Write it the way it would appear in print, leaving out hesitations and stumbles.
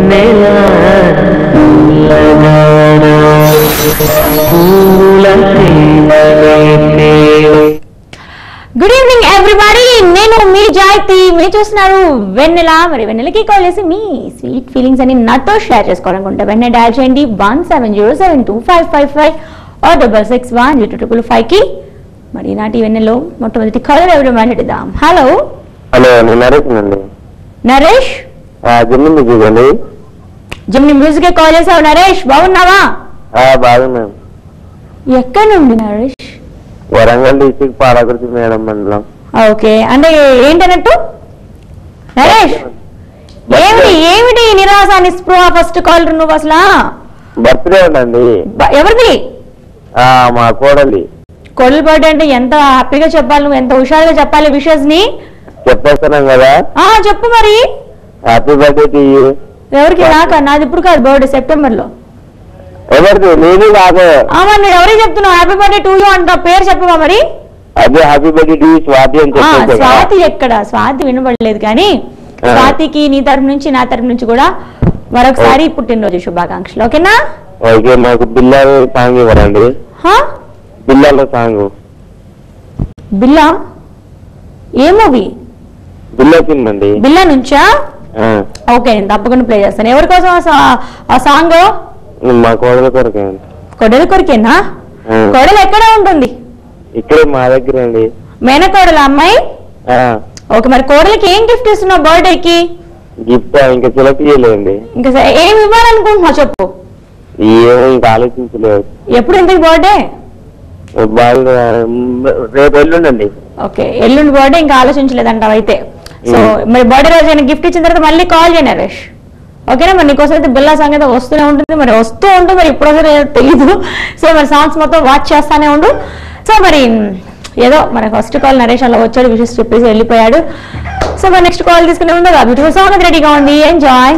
వెన్నెలా good evening everybody, నేను మీ జాయితి. మీరు చూస్తున్నారు వెన్నెల. మరి వెన్నెలకి కాల్ చేసి మీ స్వీట్ ఫీలింగ్స్ అని నాతో షేర్ చేసుకోవాలనుకుంటే వెంటనే డయల్ చేయండి 17072555 or 661055కి. మరి నాటి వెన్నెలో మొట్టమొదటి కాలర్ ఎవరు మాట్లాడిద్దాం. హలో హలో, నరేష్ అండి. నరేష్, జమ్మి మ్యూజిక్ అండి. జమ్మి మ్యూజిక్ కాల్ చేసావు నరేష్, బాగున్నావా? బాగున్నాను. ఎక్కడ నుండి నరేష్? వరంగల్ డిస్ట్రిక్ట్ పాలకుర్తి మేడం మండలం. ఓకే, అంటే ఏంటన్నట్టు నరేష్? ఏమిటి నిరాశ నిస్పృహ? ఫస్ట్ కాల్ నువ్వు అసలు బర్త్డే ఉందండి. ఎవరిది? మా కోడలి. కోడలి బర్త్డే అంటే ఎంత హ్యాపీగా చెప్పాలి, నువ్వు ఎంత హుషారుగా చెప్పాలి విషెస్ ని. చెప్పేస్తున్నాం కదా. చెప్పు మరి. Happy birthday to you. ఎవరికి? నాది ఇప్పుడు కాదు, బర్త్డే సెప్టెంబర్ లో. ఎవరిది? నేను కాదు. నేను ఎవరికి చెప్తున్నావు హ్యాపీ బర్త్డే టు యూ అంట? పేరు చెప్పవా మరి? అదే happy birthday to you Swathi అని చెప్పేసి. స్వాతి ఎక్కడ? స్వాతి వినబడలేదు కానీ స్వాతికి నీ తరఫు నుంచి నా తరఫు నుంచి కూడా మరొకసారి పుట్టినరోజు శుభాకాంక్షలు. ఓకేనా? ఓకే, మాకు బిల్లాలో సాంగ్ ఇవ్వరండి. బిల్లాలో సాంగ్. బిల్లా? ఏ మూవీ? బిల్లా సినిమా అండి. బిల్లా నుంచా? ఓకే, నేను తప్పకుండా ప్లే చేస్తాను. ఎవరి కోసం ఆ సాంగ్? మా కోడల కొరకే. కొడలి కొరికేనా? కొడలు ఎక్కడ ఉంటుంది? ఇక్కడే మా దగ్గర అండి. మేనకోడల అమ్మాయి? ఓకే, మరి కోడలికి ఏం గిఫ్ట్ ఇస్తున్నావు బర్త్డేకి? గిఫ్ట్ ఇంకా సెలెక్ట్ చేయలేదండి. ఇంకా ఏమి ఇవ్వాలనుకుంటున్నావు చెప్పు. ఏమో ఇంకా ఆలోచించలేదు. ఎప్పుడు ఇంతకి బర్త్డే? రేపు ఎల్లుండండి. ఓకే, ఎల్లుండి బర్త్డే, ఇంకా ఆలోచించలేదంటావు అయితే. సో మరి బర్త్డే రోజు ఆయన గిఫ్ట్ ఇచ్చిన తర్వాత మళ్ళీ కాల్ చేయ నరేష్. ఓకేనా? మరి నీకోసం అయితే బిల్లా సాంగ్ అయితే వస్తూనే ఉంటుంది, మరి వస్తూ ఉంటుంది, మరి ఇప్పుడు తెలీదు. సో మరి సాంగ్స్ మొత్తం వాచ్ చేస్తానే ఉండు. సో మరి ఏదో మన ఫస్ట్ కాల్ నరేష్ అలా వచ్చాడు, విషెస్ చెప్పేసి వెళ్ళిపోయాడు. సో మరి నెక్స్ట్ కాల్ తీసుకునే ముందు బ్యూటిఫుల్ సాంగ్ రెడీగా ఉంది. ఎంజాయ్.